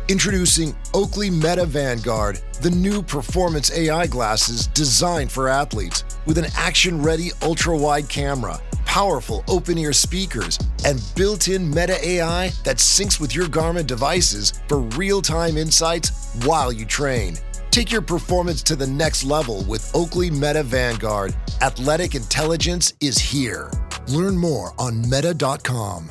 Introducing Oakley Meta Vanguard, the new performance AI glasses designed for athletes with an action-ready ultra-wide camera, powerful open-ear speakers, and built-in Meta AI that syncs with your Garmin devices for real-time insights while you train. Take your performance to the next level with Oakley Meta Vanguard. Athletic intelligence is here. Learn more on meta.com.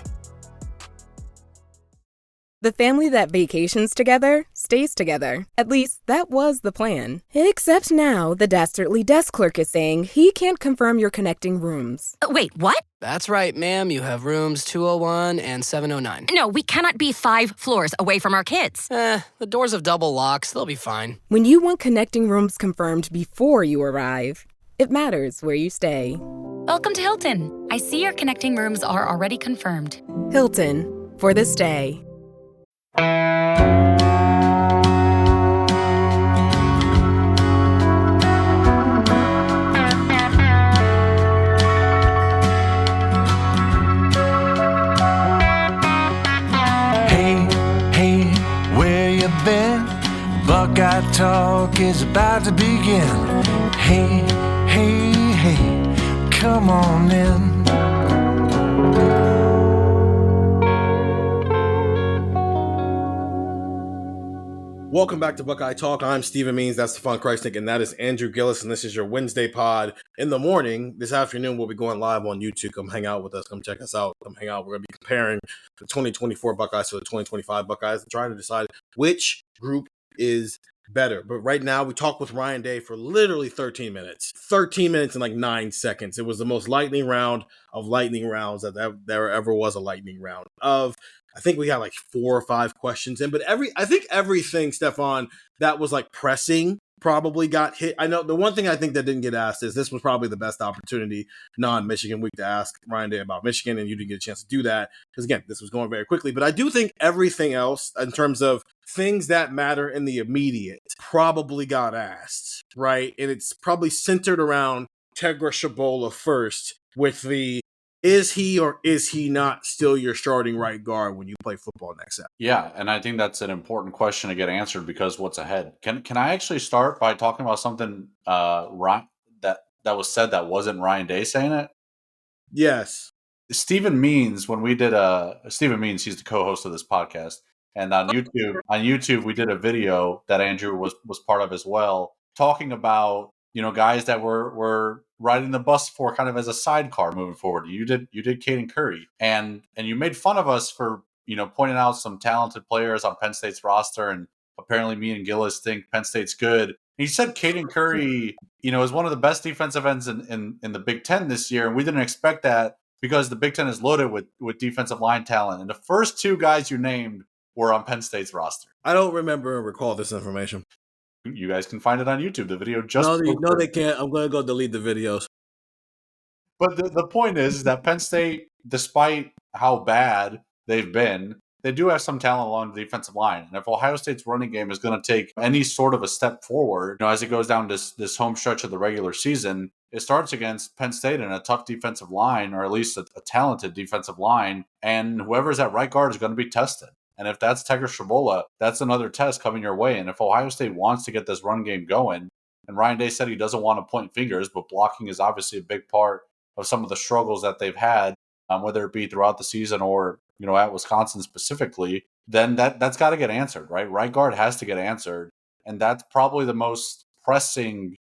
The family that vacations together stays together. At least, that was the plan. Except now, the Dastardly desk clerk is saying he can't confirm your connecting rooms. Wait, what? That's right, ma'am. You have rooms 201 and 709. No, we cannot be 5 floors away from our kids. The doors have double locks. They'll be fine. When you want connecting rooms confirmed before you arrive, it matters where you stay. Welcome to Hilton. I see your connecting rooms are already confirmed. Hilton, for the stay. Hey, where you been? Buckeye Talk is about to begin. Hey, come on in. Welcome back to Buckeye Talk. I'm Stephen Means, that's Stefan Krajisnik, and that is Andrew Gillis, and this is your Wednesday pod. In the morning, this afternoon, we'll be going live on YouTube. Come hang out with us. Come check us out. Come hang out. We're going to be comparing the 2024 Buckeyes to the 2025 Buckeyes and trying to decide which group is better. But right now, we talked with Ryan Day for literally 13 minutes. 13 minutes and like 9 seconds. It was the most lightning round of lightning rounds that there ever was a lightning round of. I think we got like 4 or 5 questions in, but I think everything, Stefan, that was like pressing probably got hit. I know the one thing I think that didn't get asked is this was probably the best opportunity non-Michigan week to ask Ryan Day about Michigan, and you didn't get a chance to do that because, again, this was going very quickly. But I do think everything else in terms of things that matter in the immediate probably got asked, right? And it's probably centered around Tegra Shabola first with the is he or is he not still your starting right guard when you play football next Saturday? Yeah, and I think that's an important question to get answered because what's ahead. Can I actually start by talking about something that was said that wasn't Ryan Day saying it? Yes. Stephen Means, when we did Stephen Means, he's the co-host of this podcast, and on YouTube we did a video that Andrew was part of as well, talking about guys that were riding the bus for kind of as a sidecar moving forward. You did Caden Curry, and you made fun of us for pointing out some talented players on Penn State's roster, and apparently me and Gillis think Penn State's good. He said Caden Curry, is one of the best defensive ends in the Big Ten this year, and we didn't expect that because the Big Ten is loaded with defensive line talent, and the first 2 guys you named were on Penn State's roster. I don't remember or recall this information. You guys can find it on YouTube. The video just no, they can't. I'm going to go delete the videos. But the point is that Penn State, despite how bad they've been, they do have some talent along the defensive line. And if Ohio State's running game is going to take any sort of a step forward, as it goes down this home stretch of the regular season, it starts against Penn State in a tough defensive line, or at least a talented defensive line. And whoever's at right guard is going to be tested. And if that's Tegra Shabola, that's another test coming your way. And if Ohio State wants to get this run game going, and Ryan Day said he doesn't want to point fingers, but blocking is obviously a big part of some of the struggles that they've had, whether it be throughout the season or, at Wisconsin specifically, then that's got to get answered, right? Right guard has to get answered. And that's probably the most pressing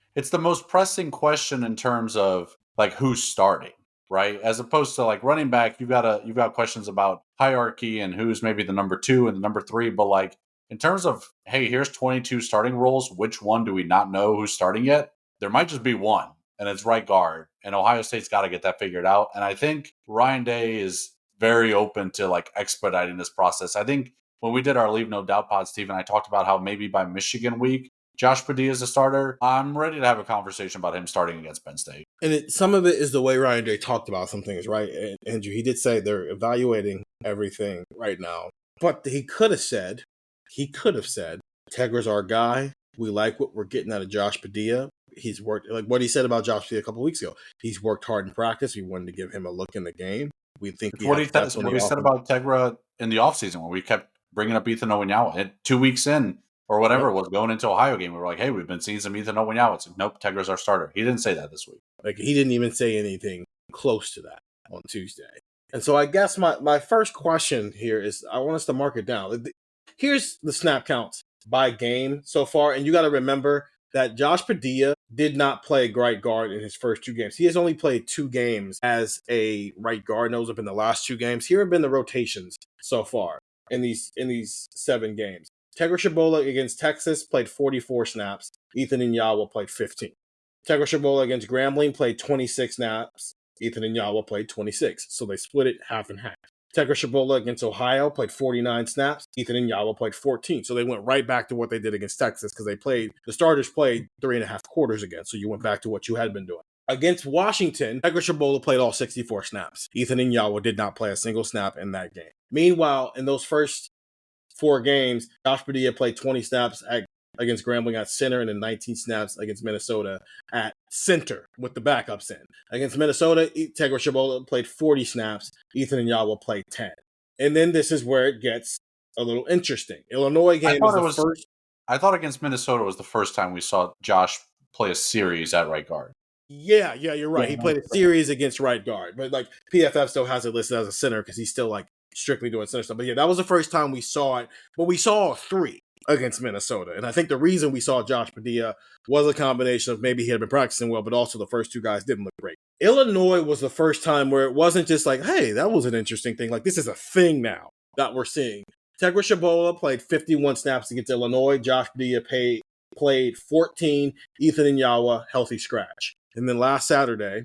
question in terms of like who's starting. Right, as opposed to like running back, you've got questions about hierarchy and who's maybe the number 2 and the number 3. But like in terms of, hey, here's 22 starting roles. Which one do we not know who's starting yet? There might just be one, and it's right guard. And Ohio State's got to get that figured out. And I think Ryan Day is very open to like expediting this process. I think when we did our Leave No Doubt pod, Stephen, I talked about how maybe by Michigan week, Josh Padilla is a starter. I'm ready to have a conversation about him starting against Penn State. And some of it is the way Ryan Day talked about some things, right? And Andrew, he did say they're evaluating everything right now. But he could have said, Tegra's our guy. We like what we're getting out of Josh Padilla. He's worked, like what he said about Josh Padilla a couple of weeks ago. He's worked hard in practice. We wanted to give him a look in the game. We think what he said about Tegra in the offseason when we kept bringing up Ethan Owinyawa. And 2 weeks in or whatever it was going into Ohio game, we were like, hey, we've been seeing some Ethan Owinyawa. It's like, nope, Tegra's our starter. He didn't say that this week. Like, he didn't even say anything close to that on Tuesday. And so I guess my first question here is, I want us to mark it down. Here's the snap counts by game so far. And you got to remember that Josh Padilla did not play right guard in his first 2 games. He has only played 2 games as a right guard, and those have been the last 2 games. Here have been the rotations so far in these 7 games. Tegra Shabola against Texas played 44 snaps. Ethan Inyawa played 15. Tegra Shabola against Grambling played 26 snaps. Ethan Inyawa played 26. So they split it half and half. Tegra Shabola against Ohio played 49 snaps. Ethan Inyawa played 14. So they went right back to what they did against Texas because the starters played 3.5 quarters again. So you went back to what you had been doing. Against Washington, Tegra Shabola played all 64 snaps. Ethan Inyawa did not play a single snap in that game. Meanwhile, in those first 4 games, Josh Padilla played 20 snaps against Grambling at center and then 19 snaps against Minnesota at center with the backups in. Against Minnesota, Tegra Shabola played 40 snaps. Ethan Inyawa played 10. And then this is where it gets a little interesting. Illinois game is the first. I thought against Minnesota was the first time we saw Josh play a series at right guard. Yeah, you're right. He played a series against right guard. But like PFF still has it listed as a center because he's still like strictly doing center stuff. But yeah, that was the first time we saw it. But we saw 3 against Minnesota. And I think the reason we saw Josh Padilla was a combination of maybe he had been practicing well, but also the first 2 guys didn't look great. Illinois was the first time where it wasn't just like, hey, that was an interesting thing. Like, this is a thing now that we're seeing. Tegra Shabola played 51 snaps against Illinois. Josh Padilla played 14. Ethan Inyawa, healthy scratch. And then last Saturday,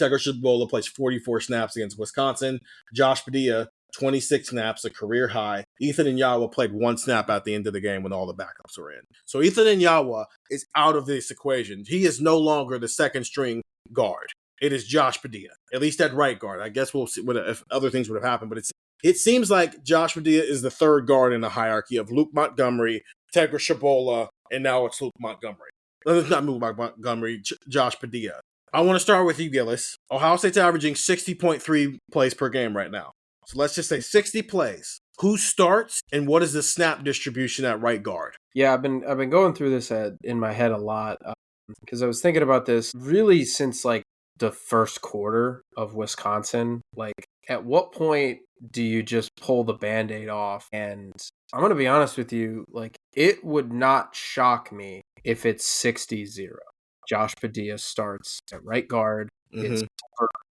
Tegra Shabola plays 44 snaps against Wisconsin. Josh Padilla, 26 snaps, a career high. Ethan Inyawa played 1 snap at the end of the game when all the backups were in. So Ethan Inyawa is out of this equation. He is no longer the second string guard. It is Josh Padilla, at least at right guard. I guess we'll see if other things would have happened, but it seems like Josh Padilla is the third guard in the hierarchy of Luke Montgomery, Tegra Shabola, and now it's Luke Montgomery. It's not Luke Montgomery, Josh Padilla. I want to start with you, Gillis. Ohio State's averaging 60.3 plays per game right now. So let's just say 60 plays. Who starts and what is the snap distribution at right guard? Yeah, I've been going through this in my head a lot because I was thinking about this really since like the first quarter of Wisconsin. Like, at what point do you just pull the Band-Aid off? And I'm going to be honest with you, like, it would not shock me if it's 60-0. Josh Padilla starts at right guard. Mm-hmm. It's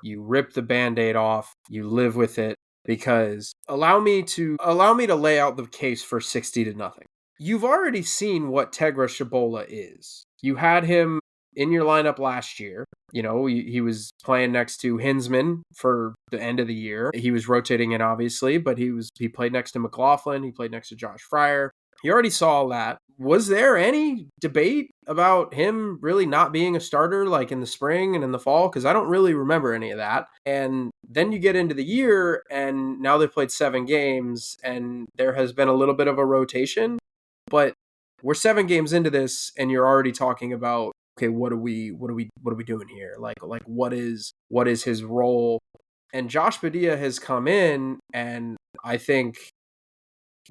you rip the Band-Aid off, you live with it, because allow me to lay out the case for 60-0. You've already seen what Tegra Shabola is. You had him in your lineup last year. You know, he was playing next to Hinsman for the end of the year. He was rotating in, obviously, but he played next to McLaughlin. He played next to Josh Fryer. You already saw that. Was there any debate about him really not being a starter like in the spring and in the fall? Because I don't really remember any of that. And then you get into the year and now they've played 7 games and there has been a little bit of a rotation. But we're 7 games into this and you're already talking about, okay, what are we doing here? Like what is his role? And Josh Padilla has come in and I think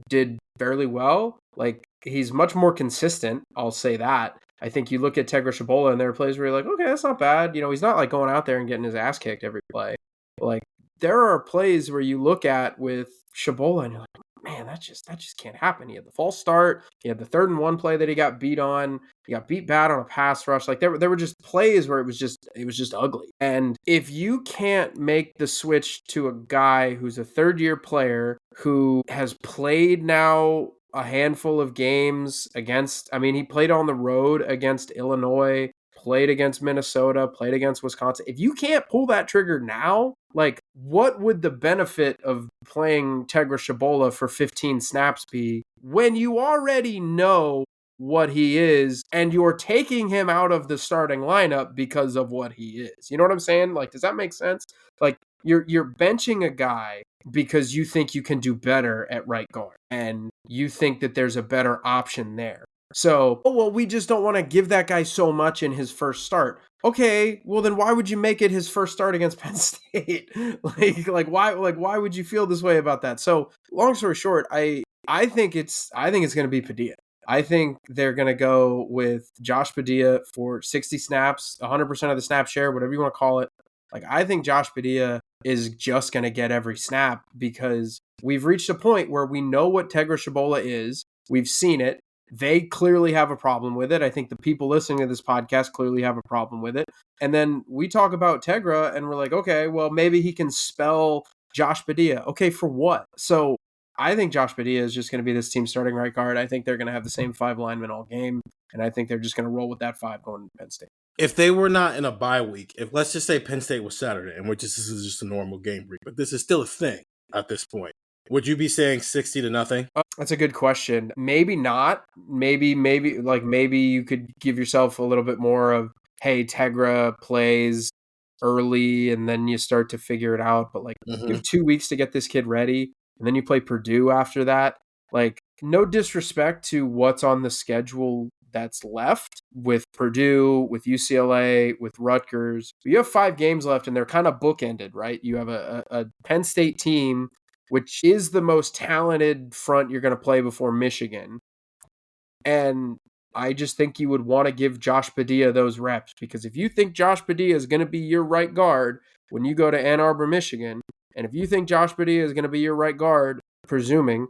did fairly well. Like, he's much more consistent, I'll say that. I think you look at Tegra Shabola and there are plays where you're like, okay, that's not bad. You know, he's not like going out there and getting his ass kicked every play. But like, there are plays where you look at with Shabola and you're like, man, that just can't happen. He had the false start. He had the 3rd and 1 play that he got beat on. He got beat bad on a pass rush. Like, there were just plays where it was just ugly. And if you can't make the switch to a guy who's a 3rd-year player who has played now a handful of games he played on the road against Illinois, played against Minnesota, played against Wisconsin. If you can't pull that trigger now, like, what would the benefit of playing Tegra Shabola for 15 snaps be when you already know what he is and you're taking him out of the starting lineup because of what he is? You know what I'm saying? Like, does that make sense? Like, you're benching a guy because you think you can do better at right guard and you think that there's a better option there. So, oh, well, we just don't want to give that guy so much in his first start. Okay, well then why would you make it his first start against Penn State? Why would you feel this way about that? So, long story short, I think it's going to be Padilla. I think they're going to go with Josh Padilla for 60 snaps, 100% of the snap share, whatever you want to call it. Like, I think Josh Padilla is just going to get every snap because we've reached a point where we know what Tegra Shabola is. We've seen it. They clearly have a problem with it. I think the people listening to this podcast clearly have a problem with it. And then we talk about Tegra and we're like, okay, well, maybe he can spell Josh Padilla. Okay, for what? So I think Josh Padilla is just going to be this team's starting right guard. I think they're going to have the same 5 linemen all game. And I think they're just going to roll with that 5 going to Penn State. If they were not in a bye week, if let's just say Penn State was Saturday, and this is just a normal game week, but this is still a thing at this point, would you be saying 60-0? That's a good question. Maybe not. Maybe you could give yourself a little bit more of, hey, Tegra plays early and then you start to figure it out. But you have 2 weeks to get this kid ready, and then you play Purdue after that. Like, no disrespect to what's on the schedule that's left with Purdue, with UCLA, with Rutgers. You have 5 games left and they're kind of bookended, right? You have a Penn State team, which is the most talented front you're going to play before Michigan. And I just think you would want to give Josh Padilla those reps, because if you think Josh Padilla is going to be your right guard when you go to Ann Arbor, Michigan, and if you think Josh Padilla is going to be your right guard, presuming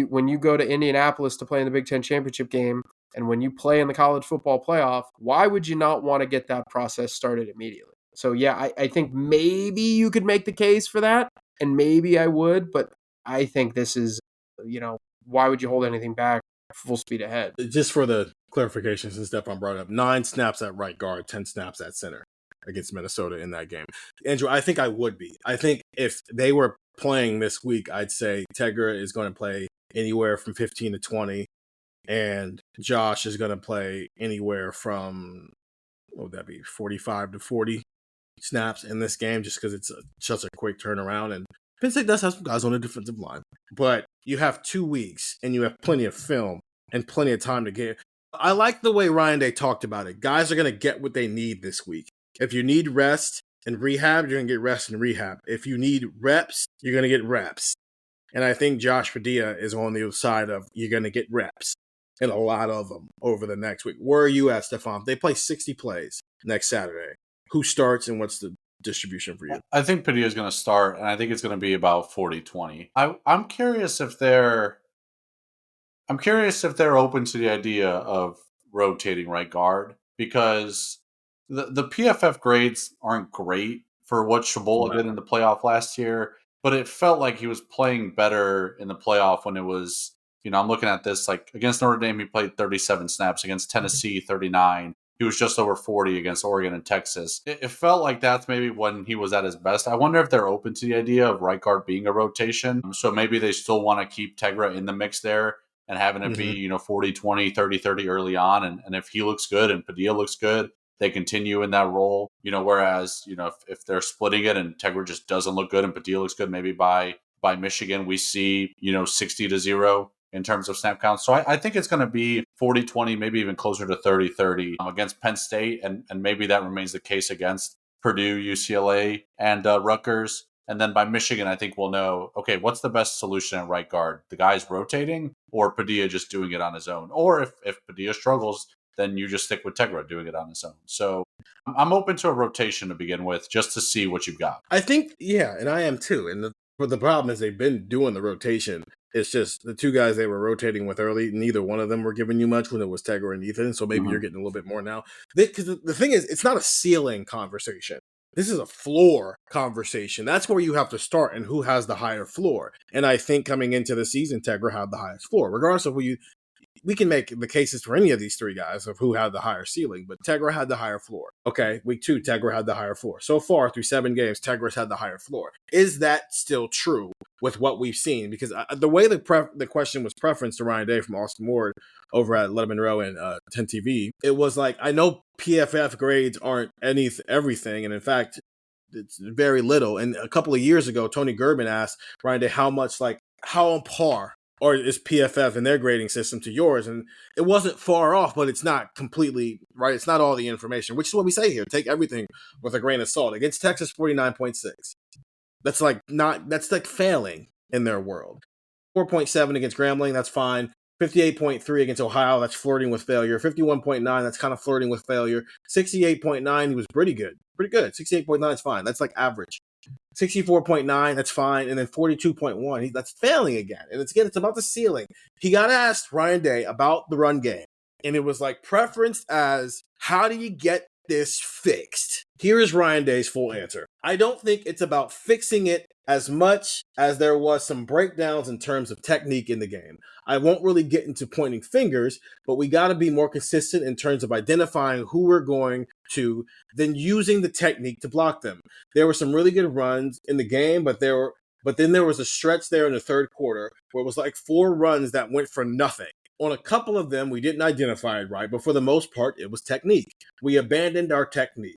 when you go to Indianapolis to play in the Big Ten championship game, and when you play in the college football playoff, why would you not want to get that process started immediately? So yeah, I think maybe you could make the case for that, and maybe I would, but I think this is, why would you hold anything back? Full speed ahead. Just for the clarification, since Stefan brought it up, 9 snaps at right guard, 10 snaps at center against Minnesota in that game. Andrew, I think I would be. I think if they were playing this week, I'd say Tegra is going to play anywhere from 15 to 20, and Josh is going to play anywhere from, what would that be, 45 to 40 snaps in this game, just because it's such a quick turnaround. And Penn State does have some guys on the defensive line, but you have 2 weeks and you have plenty of film and plenty of time to get. I like the way Ryan Day talked about it. Guys are going to get what they need this week. If you need rest and rehab, you're going to get rest and rehab. If you need reps, you're going to get reps. And I think Josh Padilla is on the other side of you're going to get reps, and a lot of them over the next week. Where are you at, Stefan? They play 60 plays next Saturday. Who starts and what's the distribution for you? I think Padilla is going to start, and I think it's going to be about 40-20. I'm curious if they're open to the idea of rotating right guard, because the PFF grades aren't great for what Shabola did in the playoff last year, but it felt like he was playing better in the playoff when it was, I'm looking at this, like against Notre Dame, he played 37 snaps, against Tennessee, 39. He was just over 40 against Oregon and Texas. It felt like that's maybe when he was at his best. I wonder if they're open to the idea of right guard being a rotation. So maybe they still want to keep Tegra in the mix there and having it be, 40-20, 30-30 early on. And if he looks good and Padilla looks good, they continue in that role. Whereas, if they're splitting it and Tegra just doesn't look good and Padilla looks good, maybe by Michigan, we see, 60-0. In terms of snap counts. So I think it's going to be 40-20, maybe even closer to 30-30 against Penn State. And maybe that remains the case against Purdue, UCLA, and Rutgers. And then by Michigan, I think we'll know, okay, what's the best solution at right guard? The guy's rotating, or Padilla just doing it on his own? Or if Padilla struggles, then you just stick with Tegra doing it on his own. So I'm open to a rotation to begin with, just to see what you've got. I think, yeah, and I am too. And the problem is they've been doing the rotation. It's just the 2 guys they were rotating with early, neither one of them were giving you much when it was Tegra and Ethan. So maybe you're getting a little bit more now. Because the thing is, it's not a ceiling conversation. This is a floor conversation. That's where you have to start and who has the higher floor. And I think coming into the season, Tegra had the highest floor. Regardless of we can make the cases for any of these 3 guys of who had the higher ceiling, but Tegra had the higher floor. Okay, week 2, Tegra had the higher floor. So far, through 7 games, Tegra's had the higher floor. Is that still true with what we've seen? Because the way the question was preferenced to Ryan Day from Austin Ward over at Let 'em Monroe and 10 TV, it was like, I know PFF grades aren't everything, and in fact, it's very little. And a couple of years ago, Tony Gerben asked Ryan Day how on par or is PFF in their grading system to yours. And it wasn't far off, but it's not completely right. It's not all the information, which is what we say here. Take everything with a grain of salt. Against Texas, 49.6. That's like failing in their world. 4.7 against Grambling, that's fine. 58.3 against Ohio, that's flirting with failure. 51.9, that's kind of flirting with failure. 68.9, he was pretty good. 68.9 is fine. That's like average. 64.9, that's fine. And then 42.1, that's failing again. And it's about the ceiling. He got asked, Ryan Day, about the run game. And it was like preferenced as, how do you get this fixed? Here is Ryan Day's full answer. I don't think it's about fixing it as much as there was some breakdowns in terms of technique in the game. I won't really get into pointing fingers, but we got to be more consistent in terms of identifying who we're going to, then using the technique to block them. There were some really good runs in the game, but then there was a stretch there in the third quarter where it was like 4 runs that went for nothing. On a couple of them, we didn't identify it right, but for the most part, it was technique. We abandoned our technique.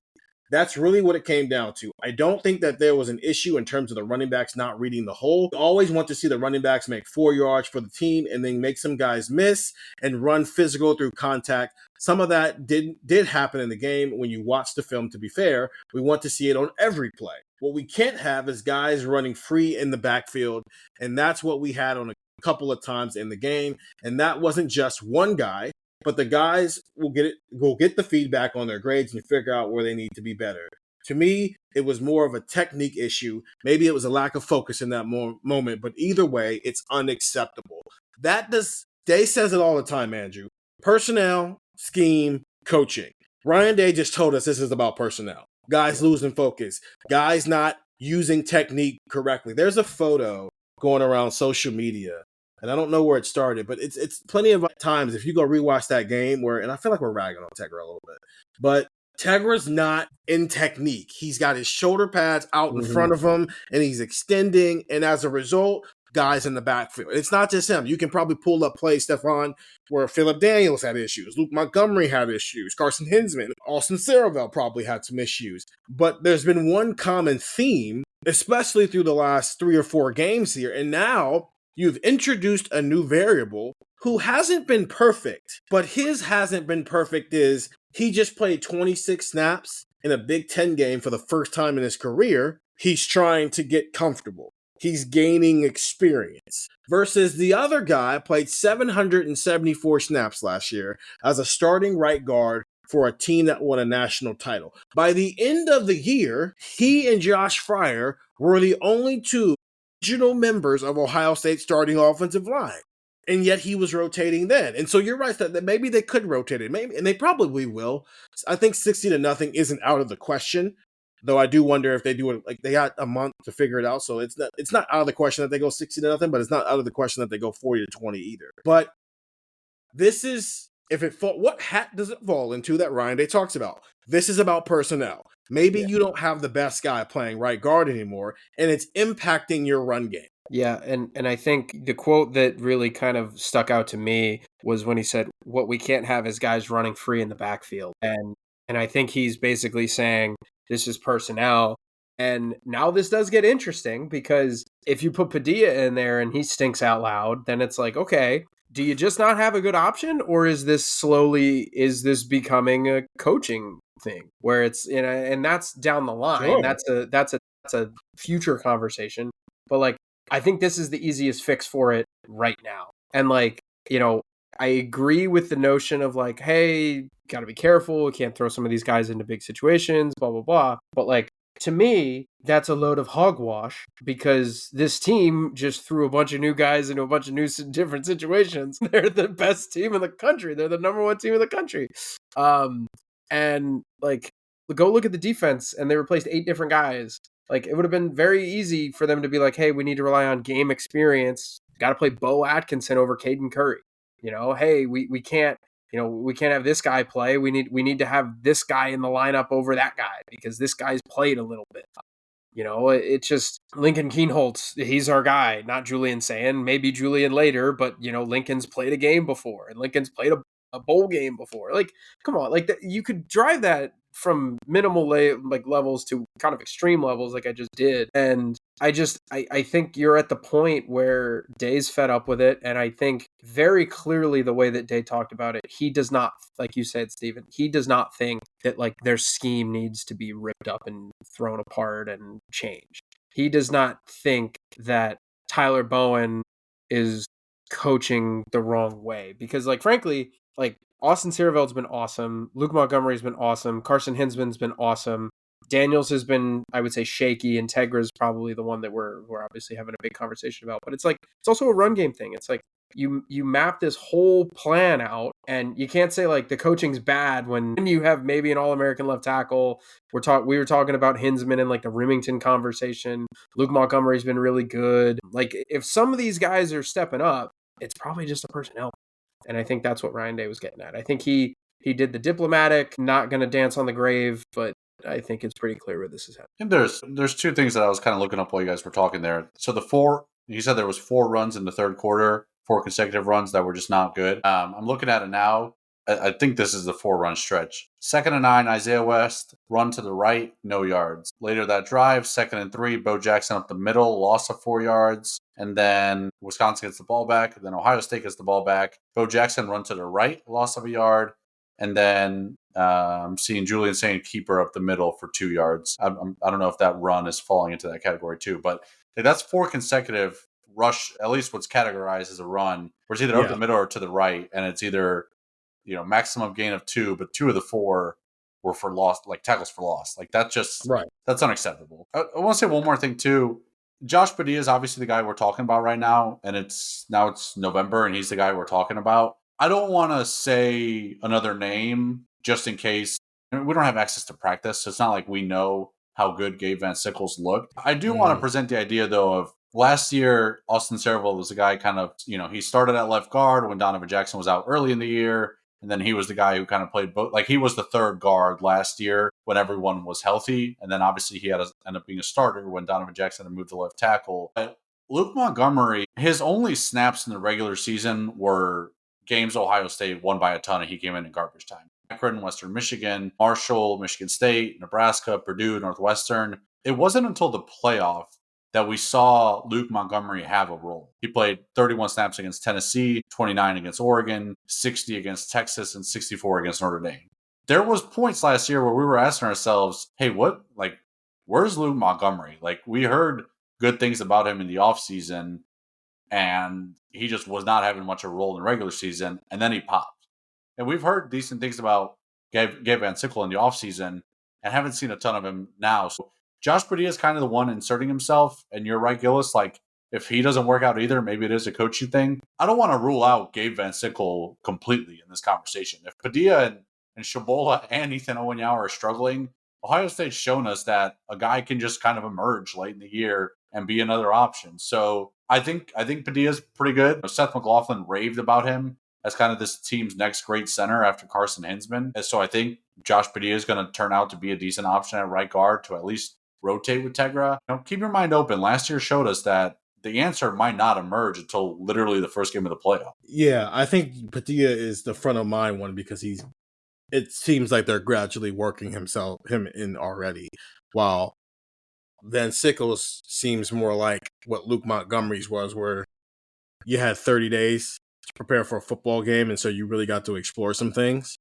That's really what it came down to. I don't think that there was an issue in terms of the running backs not reading the hole. You always want to see the running backs make 4 yards for the team and then make some guys miss and run physical through contact. Some of that did happen in the game when you watch the film, to be fair. We want to see it on every play. What we can't have is guys running free in the backfield, and that's what we had on a couple of times in the game. And that wasn't just one guy. But the guys will get the feedback on their grades and figure out where they need to be better. To me, it was more of a technique issue. Maybe it was a lack of focus in that moment, but either way, it's unacceptable. Day says it all the time, Andrew. Personnel, scheme, coaching. Ryan Day just told us this is about personnel. Guys losing focus. Guys not using technique correctly. There's a photo going around social media. And I don't know where it started, but it's plenty of times if you go rewatch that game where, and I feel like we're ragging on Tegra a little bit, but Tegra's not in technique. He's got his shoulder pads out in front of him and he's extending. And as a result, guys in the backfield. It's not just him. You can probably pull up plays, Stefan, where Phillip Daniels had issues. Luke Montgomery had issues. Carson Hinsman, Austin Saravel probably had some issues. But there's been one common theme, especially through the last 3 or 4 games here. And now you've introduced a new variable who hasn't been perfect, but his hasn't been perfect is he just played 26 snaps in a Big Ten game for the first time in his career. He's trying to get comfortable. He's gaining experience. Versus the other guy played 774 snaps last year as a starting right guard for a team that won a national title. By the end of the year, he and Josh Fryer were the only 2 original members of Ohio State's starting offensive line. And yet he was rotating then. And so you're right that maybe they could rotate it. Maybe, and they probably will. I think 60-0 isn't out of the question. Though I do wonder if they do it, like they got a month to figure it out. So it's not out of the question that they go 60-0, but it's not out of the question that they go 40-20 either. But this is, what hat does it fall into that Ryan Day talks about? This is about personnel. Maybe you don't have the best guy playing right guard anymore, and it's impacting your run game. Yeah, and I think the quote that really kind of stuck out to me was when he said, what we can't have is guys running free in the backfield. And I think he's basically saying this is personnel. And now this does get interesting because if you put Padilla in there and he stinks out loud, then it's like, okay, do you just not have a good option? Or is this becoming a coaching thing where it's, and that's down the line. Sure. That's a future conversation. But like, I think this is the easiest fix for it right now. And like, I agree with the notion of like, hey, got to be careful. We can't throw some of these guys into big situations, blah, blah, blah. But like, to me, that's a load of hogwash because this team just threw a bunch of new guys into a bunch of new different situations. They're the best team in the country. They're the number 1 team in the country. And like, go look at the defense and they replaced 8 different guys. Like, it would have been very easy for them to be like, hey, we need to rely on game experience. Got to play Bo Atkinson over Caden Curry. Hey, we can't, we can't have this guy play. We need to have this guy in the lineup over that guy because this guy's played a little bit. It's just Lincoln Keenholz. He's our guy, not Julian Sand. Maybe Julian later, but Lincoln's played a game before and Lincoln's played a bowl game before. Like, come on, like you could drive that from minimal levels to kind of extreme levels, like I just did, and I think you're at the point where Day's fed up with it. And I think very clearly the way that Day talked about it, he does not, like you said, Steven, he does not think that like their scheme needs to be ripped up and thrown apart and changed. He does not think that Tyler Bowen is coaching the wrong way because, like, frankly, like Austin Sierravelt's been awesome. Luke Montgomery's been awesome. Carson Hinsman's been awesome. Daniels has been, I would say, shaky. Integra's probably the one that we're obviously having a big conversation about. But it's like, it's also a run game thing. It's like you map this whole plan out, and you can't say like the coaching's bad when you have maybe an All-American left tackle. We were talking about Hinsman in like the Remington conversation. Luke Montgomery's been really good. Like if some of these guys are stepping up, it's probably just a personnel. And I think that's what Ryan Day was getting at. I think he did the diplomatic, not going to dance on the grave, but I think it's pretty clear where this is happening. And there's two things that I was kind of looking up while you guys were talking there. So you said there was 4 runs in the third quarter, 4 consecutive runs that were just not good. I'm looking at it now. I think this is the 4-run stretch. 2nd and 9, Isaiah West, run to the right, no yards. Later that drive, 2nd and 3, Bo Jackson up the middle, loss of 4 yards. And then Wisconsin gets the ball back. Then Ohio State gets the ball back. Bo Jackson run to the right, loss of a yard. And then I'm seeing Julian saying keeper up the middle for 2 yards. I don't know if that run is falling into that category too, but that's 4 consecutive rush, at least what's categorized as a run, where it's either up the middle or to the right, and it's either maximum gain of 2, but 2 of the 4 were for loss, like tackles for loss. Like that's just that's unacceptable. I want to say one more thing too. Josh Padilla is obviously the guy we're talking about right now, and it's November, and he's the guy we're talking about. I don't want to say another name just in case. We don't have access to practice, so it's not like we know how good Gabe Van Sickles looked. I do want to present the idea, though, of last year, Austin Sierravelt was the guy kind of, he started at left guard when Donovan Jackson was out early in the year, and then he was the guy who kind of played both. Like, he was the third guard last year when everyone was healthy, and then obviously he had to end up being a starter when Donovan Jackson had moved to left tackle. But Luke Montgomery, his only snaps in the regular season were games Ohio State won by a ton, and he came in garbage time. Akron, Western Michigan, Marshall, Michigan State, Nebraska, Purdue, Northwestern. It wasn't until the playoff that we saw Luke Montgomery have a role. He played 31 snaps against Tennessee, 29 against Oregon, 60 against Texas, and 64 against Notre Dame. There was points last year where we were asking ourselves, hey, where's Luke Montgomery? Like, we heard good things about him in the offseason, and he just was not having much of a role in the regular season, and then he popped. And we've heard decent things about Gabe Van Sickle in the offseason and haven't seen a ton of him now. So Josh Padilla is kind of the one inserting himself. And you're right, Gillis. Like, if he doesn't work out either, maybe it is a coaching thing. I don't want to rule out Gabe Van Sickle completely in this conversation. If Padilla and Shabola and Ethan Owanyao are struggling, Ohio State's shown us that a guy can just kind of emerge late in the year and be another option. So I think Padilla's pretty good. Seth McLaughlin raved about him as kind of this team's next great center after Carson Hinsman. And so I think Josh Padilla is going to turn out to be a decent option at right guard to at least rotate with Tegra. Keep your mind open. Last year showed us that the answer might not emerge until literally the first game of the playoff. Yeah, I think Padilla is the front of mind one because it seems like they're gradually working him in already, while Van Sickles seems more like what Luke Montgomery's was, where you had 30 days to prepare for a football game, and so you really got to explore some things.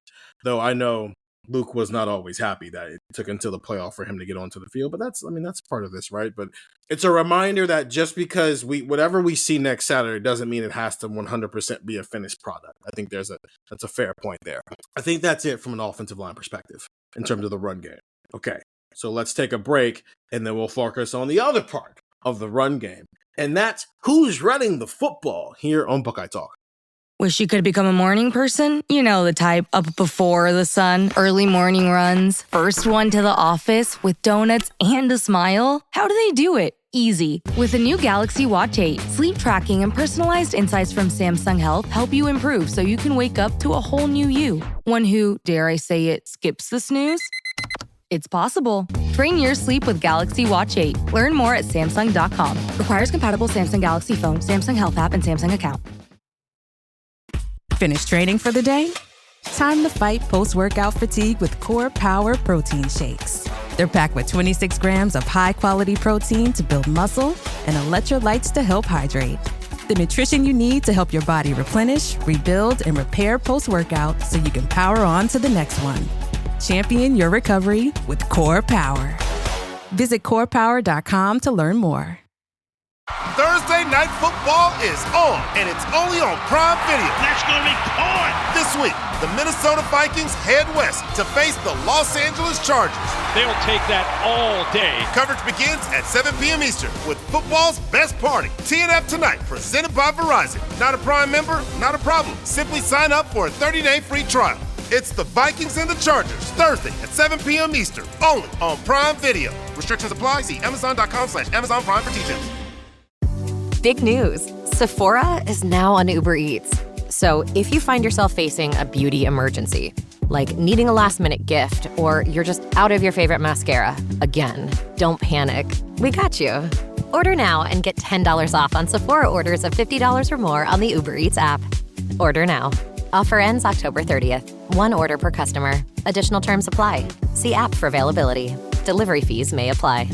Though I know Luke was not always happy that it took until the playoff for him to get onto the field, but that's part of this, right? But it's a reminder that just because whatever we see next Saturday doesn't mean it has to 100% be a finished product. I think that's a fair point there. I think that's it from an offensive line perspective in terms of the run game. Okay, so let's take a break, and then we'll focus on the other part of the run game, and that's who's running the football here on Buckeye Talk. Wish you could become a morning person? You know the type, up before the sun, early morning runs, first one to the office with donuts and a smile. How do they do it? Easy. With the new Galaxy Watch 8, sleep tracking and personalized insights from Samsung Health help you improve so you can wake up to a whole new you. One who, dare I say it, skips the snooze? It's possible. Train your sleep with Galaxy Watch 8. Learn more at Samsung.com. Requires compatible Samsung Galaxy phone, Samsung Health app, and Samsung account. Finished training for the day? Time to fight post-workout fatigue with Core Power Protein Shakes. They're packed with 26 grams of high-quality protein to build muscle and electrolytes to help hydrate. The nutrition you need to help your body replenish, rebuild, and repair post-workout so you can power on to the next one. Champion your recovery with Core Power. Visit corepower.com to learn more. Thursday Night Football is on, and it's only on Prime Video. That's going to be caught. This week, the Minnesota Vikings head west to face the Los Angeles Chargers. They'll take that all day. Coverage begins at 7 p.m. Eastern with football's best party. TNF Tonight, presented by Verizon. Not a Prime member? Not a problem. Simply sign up for a 30-day free trial. It's the Vikings and the Chargers, Thursday at 7 p.m. Eastern, only on Prime Video. Restrictions apply. See Amazon.com/Amazon Prime for details. Big news. Sephora is now on Uber Eats. So if you find yourself facing a beauty emergency, like needing a last-minute gift, or you're just out of your favorite mascara, again, don't panic. We got you. Order now and get $10 off on Sephora orders of $50 or more on the Uber Eats app. Order now. Offer ends October 30th. One order per customer. Additional terms apply. See app for availability. Delivery fees may apply.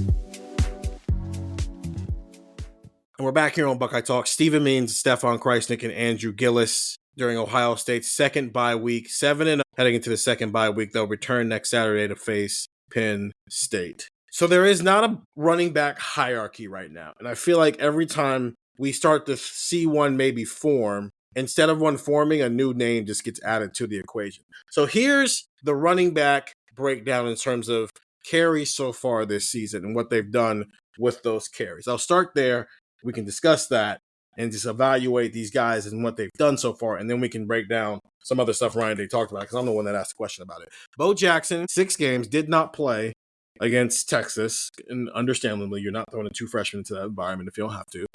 And we're back here on Buckeye Talk. Stephen Means, Stefan Krajisnik, and Andrew Gillis during Ohio State's second bye week. 7-0 heading into the second bye week. They'll return next Saturday to face Penn State. So there is not a running back hierarchy right now. And I feel like every time we start to see one maybe form, instead of one forming, a new name just gets added to the equation. So here's the running back breakdown in terms of carries so far this season and what they've done with those carries. I'll start there. We can discuss that and just evaluate these guys and what they've done so far, and then we can break down some other stuff Ryan Day talked about, because I'm the one that asked the question about it. Bo Jackson, 6 games, did not play against Texas, and understandably, you're not throwing 2 freshmen into that environment if you don't have to.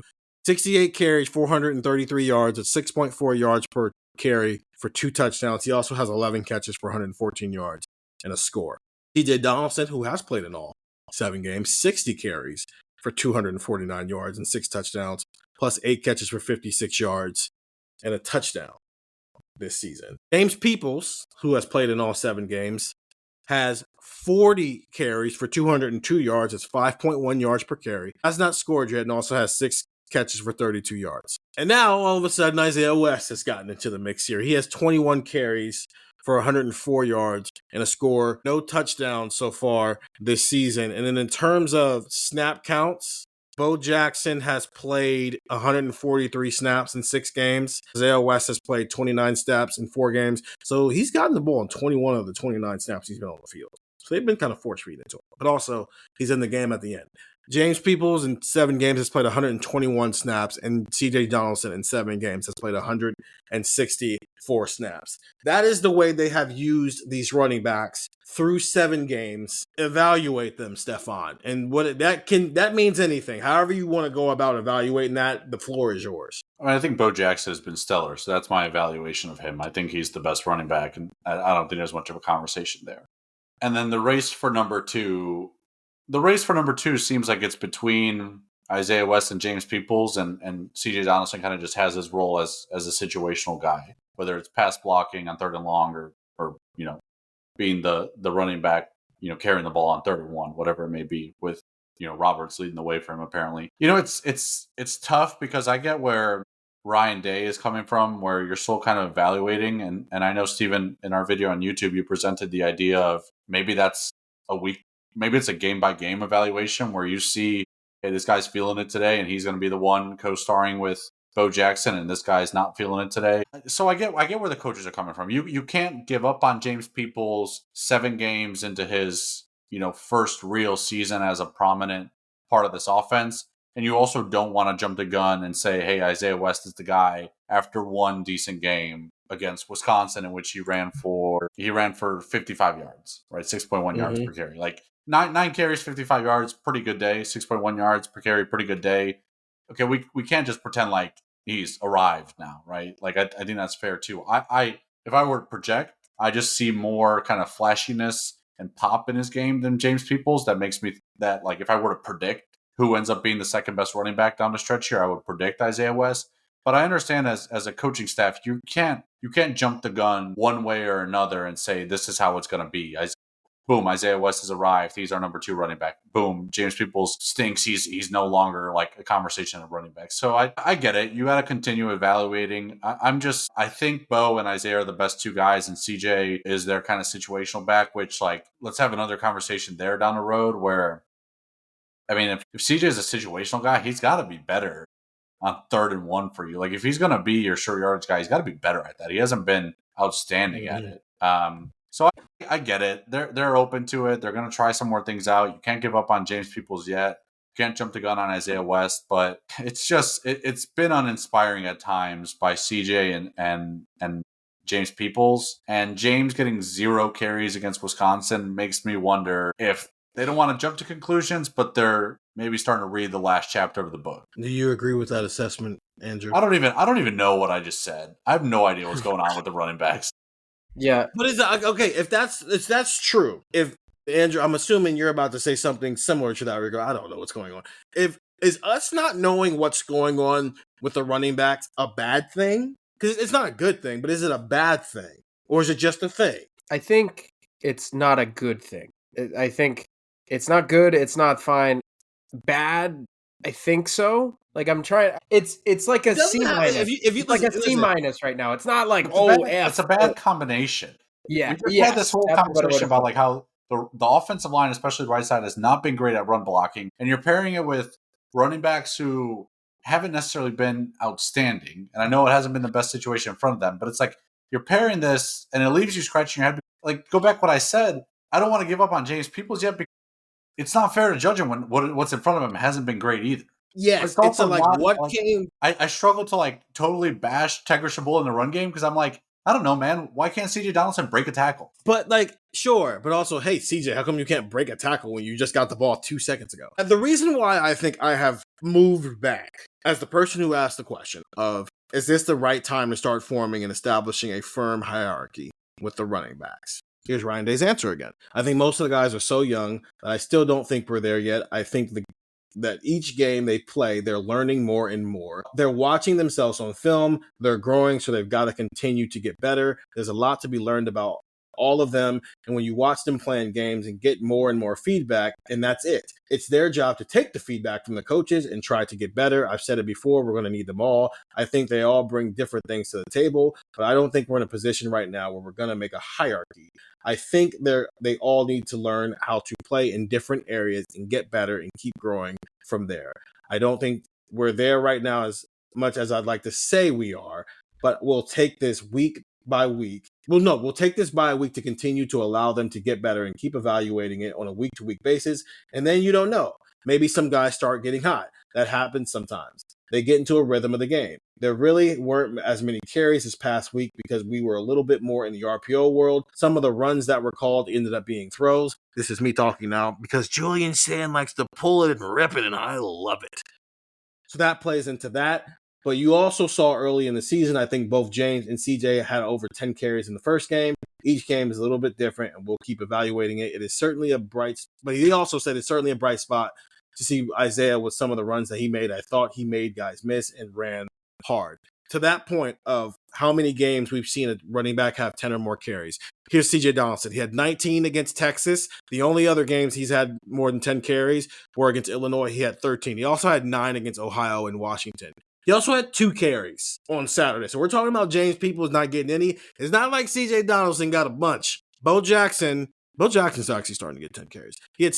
68 carries, 433 yards, at 6.4 yards per carry for 2 touchdowns. He also has 11 catches for 114 yards and a score. TJ Donaldson, who has played in all 7 games, 60 carries for 249 yards and 6 touchdowns, plus 8 catches for 56 yards and a touchdown this season. James Peoples, who has played in all 7 games, has 40 carries for 202 yards. It's 5.1 yards per carry. Has not scored yet and also has 6 catches for 32 yards. And now, all of a sudden, Isaiah West has gotten into the mix here. He has 21 carries for 104 yards and a score. No touchdowns so far this season. And then in terms of snap counts, Bo Jackson has played 143 snaps in 6 games. Isaiah West has played 29 snaps in 4 games. So he's gotten the ball in 21 of the 29 snaps he's been on the field. So they've been kind of force-feeding it to him. But also, he's in the game at the end. James Peoples in 7 games has played 121 snaps, and CJ Donaldson in 7 games has played 164 snaps. That is the way they have used these running backs through 7 games. Evaluate them, Stefan. And what that means anything. However you want to go about evaluating that, the floor is yours. I mean, I think Bo Jackson has been stellar, so that's my evaluation of him. I think he's the best running back, and I don't think there's much of a conversation there. And then the race for number 2 seems like it's between Isaiah West and James Peoples, and CJ Donaldson kind of just has his role as a situational guy, whether it's pass blocking on 3rd and long or being the running back, carrying the ball on 3rd and 1, whatever it may be, with Roberts leading the way for him apparently. It's tough because I get where Ryan Day is coming from, where you're still kind of evaluating, and I know, Steven, in our video on YouTube, you presented the idea of maybe that's maybe it's a game-by-game evaluation where you see, hey, this guy's feeling it today, and he's going to be the one co-starring with Bo Jackson, and this guy's not feeling it today. So I get where the coaches are coming from. You can't give up on James Peoples 7 games into his first real season as a prominent part of this offense, and you also don't want to jump the gun and say, hey, Isaiah West is the guy after 1 decent game against Wisconsin in which he ran for 55 yards, right? 6.1 yards per carry. Like 9 carries, 55 yards, pretty good day. 6.1 yards per carry, pretty good day. Okay, we can't just pretend like he's arrived now, right? Like I think that's fair too. If I were to project, I just see more kind of flashiness and pop in his game than James Peoples. That makes me that, like, if I were to predict who ends up being the second best running back down the stretch here, I would predict Isaiah West. But I understand as a coaching staff, you can't jump the gun one way or another and say this is how it's going to be. boom, Isaiah West has arrived. He's our number 2 running back. Boom, James Peoples stinks. He's no longer like a conversation of running back. So I get it. You got to continue evaluating. I think Bo and Isaiah are the best 2 guys, and CJ is their kind of situational back, which like, let's have another conversation there down the road where, I mean, if CJ is a situational guy, he's got to be better on 3rd and 1 for you. Like if he's going to be your short yards guy, he's got to be better at that. He hasn't been outstanding at it. So I get it. They're open to it. They're going to try some more things out. You can't give up on James Peoples yet. You can't jump the gun on Isaiah West, but it's just it's been uninspiring at times by CJ and James Peoples. And James getting 0 carries against Wisconsin makes me wonder if they don't want to jump to conclusions, but they're maybe starting to read the last chapter of the book. Do you agree with that assessment, Andrew? I don't even know what I just said. I have no idea what's going on with the running backs. Yeah, but is that okay? If that's true, if Andrew, I'm assuming you're about to say something similar to that regard. I don't know what's going on. Is us not knowing what's going on with the running backs a bad thing? Because it's not a good thing, but is it a bad thing, or is it just a thing? I think it's not a good thing. I think it's not good. It's not fine. Bad. I think so. Like I'm trying. It's like a C minus. If you like a C minus right now. It's not like it's a bad combination. Yeah, we just had this whole conversation about like how the offensive line, especially the right side, has not been great at run blocking, and you're pairing it with running backs who haven't necessarily been outstanding. And I know it hasn't been the best situation in front of them, but it's like you're pairing this, and it leaves you scratching your head. Like go back what I said. I don't want to give up on James Peoples yet because it's not fair to judge him when what's in front of him hasn't been great either. Yes, it's like what came. I struggle to like totally bash Tegra Shabul in the run game because I'm like, I don't know, man. Why can't CJ Donaldson break a tackle? But like, sure, but also, hey, CJ, how come you can't break a tackle when you just got the ball 2 seconds ago? And the reason why I think I have moved back as the person who asked the question of, is this the right time to start forming and establishing a firm hierarchy with the running backs? Here's Ryan Day's answer again. I think most of the guys are so young that I still don't think we're there yet. I think that each game they play, they're learning more and more. They're watching themselves on film. They're growing, so they've got to continue to get better. There's a lot to be learned about all of them. And when you watch them playing games and get more and more feedback, and that's it. It's their job to take the feedback from the coaches and try to get better. I've said it before, we're going to need them all. I think they all bring different things to the table, but I don't think we're in a position right now where we're going to make a hierarchy. I think they all need to learn how to play in different areas and get better and keep growing from there. I don't think we're there right now as much as I'd like to say we are, but we'll take this week by week. Well, no, we'll take this by a week to continue to allow them to get better and keep evaluating it on a week-to-week basis. And then you don't know. Maybe some guys start getting hot. That happens sometimes. They get into a rhythm of the game. There really weren't as many carries this past week because we were a little bit more in the RPO world. Some of the runs that were called ended up being throws. This is me talking now because Julian Sand likes to pull it and rip it, and I love it. So that plays into that. But you also saw early in the season, I think both James and CJ had over 10 carries in the first game. Each game is a little bit different, and we'll keep evaluating it. It is certainly a bright spot. But he also said it's certainly a bright spot to see Isaiah with some of the runs that he made. I thought he made guys miss and ran hard. To that point of how many games we've seen a running back have 10 or more carries. Here's CJ Donaldson. He had 19 against Texas. The only other games he's had more than 10 carries were against Illinois. He had 13. He also had 9 against Ohio and Washington. He also had 2 carries on Saturday. So we're talking about James Peoples not getting any. It's not like CJ Donaldson got a bunch. Bo Jackson's actually starting to get 10 carries. He had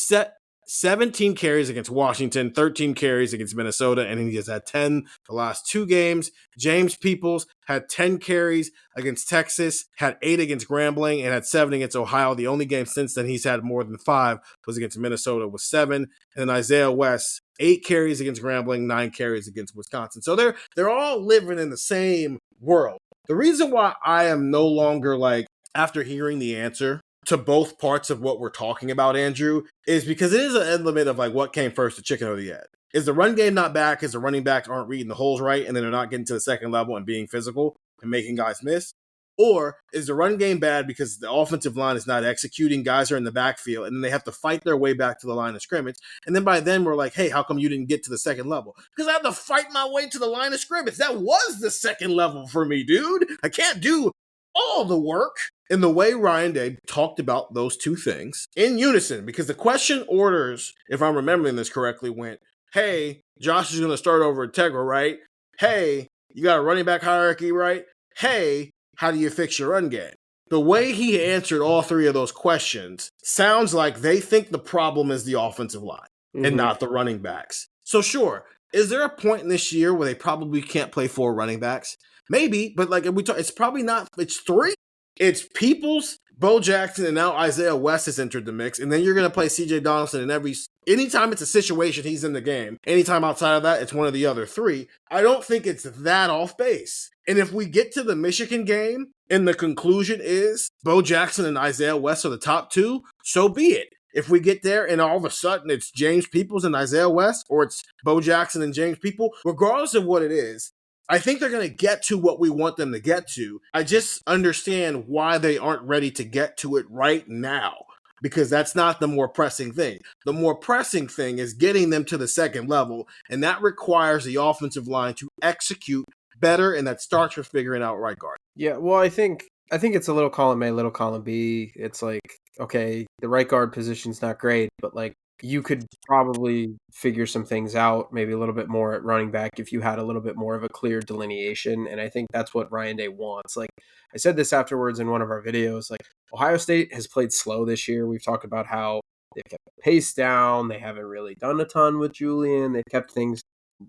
17 carries against Washington, 13 carries against Minnesota, and he has had 10 the last 2 games. James Peoples had 10 carries against Texas, had 8 against Grambling, and had 7 against Ohio. The only game since then he's had more than 5 was against Minnesota with 7. And then Isaiah West, 8 carries against Grambling, 9 carries against Wisconsin. So they're all living in the same world. The reason why I am no longer like, after hearing the answer to both parts of what we're talking about, Andrew, is because it is an element of like what came first, the chicken or the egg. Is the run game not back because the running backs aren't reading the holes right and then they're not getting to the second level and being physical and making guys miss? Or is the run game bad because the offensive line is not executing, guys are in the backfield, and then they have to fight their way back to the line of scrimmage? And then by then we're like, hey, how come you didn't get to the second level? Because I have to fight my way to the line of scrimmage. That was the second level for me, dude. I can't do all the work And the way Ryan Day talked about those two things in unison, because the question orders, if I'm remembering this correctly, went, hey, Josh is going to start over Integra, right? Hey, you got a running back hierarchy, right? Hey, how do you fix your run game? The way he answered all three of those questions sounds like they think the problem is the offensive line and not the running backs. So sure, is there a point in this year where they probably can't play 4 running backs? Maybe, but like it's probably not. It's 3. It's Peoples, Bo Jackson, and now Isaiah West has entered the mix. And then you're going to play C.J. Donaldson in anytime it's a situation he's in the game. Anytime outside of that, it's one of the other 3. I don't think it's that off base. And if we get to the Michigan game and the conclusion is Bo Jackson and Isaiah West are the top 2, so be it. If we get there and all of a sudden it's James Peoples and Isaiah West, or it's Bo Jackson and James Peoples, regardless of what it is, I think they're going to get to what we want them to get to. I just understand why they aren't ready to get to it right now, because that's not the more pressing thing. The more pressing thing is getting them to the second level, and that requires the offensive line to execute better, and that starts with figuring out right guard. Yeah, well, I think it's a little column A, little column B. It's like, okay, the right guard position's not great, but like you could probably figure some things out, maybe a little bit more at running back if you had a little bit more of a clear delineation. And I think that's what Ryan Day wants. Like I said this afterwards in one of our videos, like Ohio State has played slow this year. We've talked about how they've kept the pace down. They haven't really done a ton with Julian. They've kept things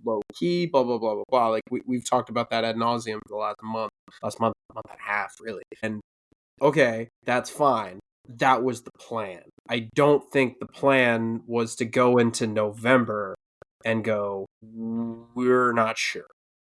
low key, blah, blah, blah, blah, blah. Like we've talked about that ad nauseum for the last month and a half, really. And okay, that's fine. That was the plan. I don't think the plan was to go into November and go, we're not sure.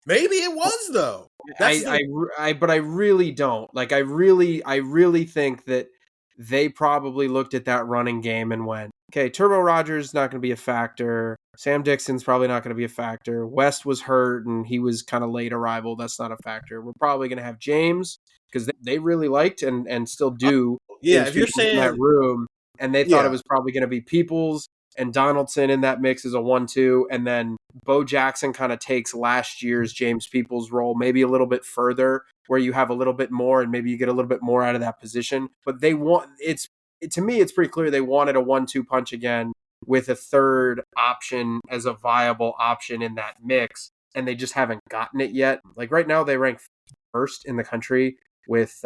Maybe it was though. But I really don't. Like I really think that they probably looked at that running game and went, okay, Turbo Rogers is not going to be a factor. Sam Dixon's probably not going to be a factor. West was hurt and he was kind of late arrival. That's not a factor. We're probably going to have James because they really liked and still do. Yeah, if you're saying in that room, and they thought it was probably going to be Peoples and Donaldson in that mix as a 1-2, and then Bo Jackson kind of takes last year's James Peoples role maybe a little bit further, where you have a little bit more and maybe you get a little bit more out of that position. But to me, it's pretty clear they wanted a 1-2 punch again with a third option as a viable option in that mix, and they just haven't gotten it yet. Like right now, they rank first in the country with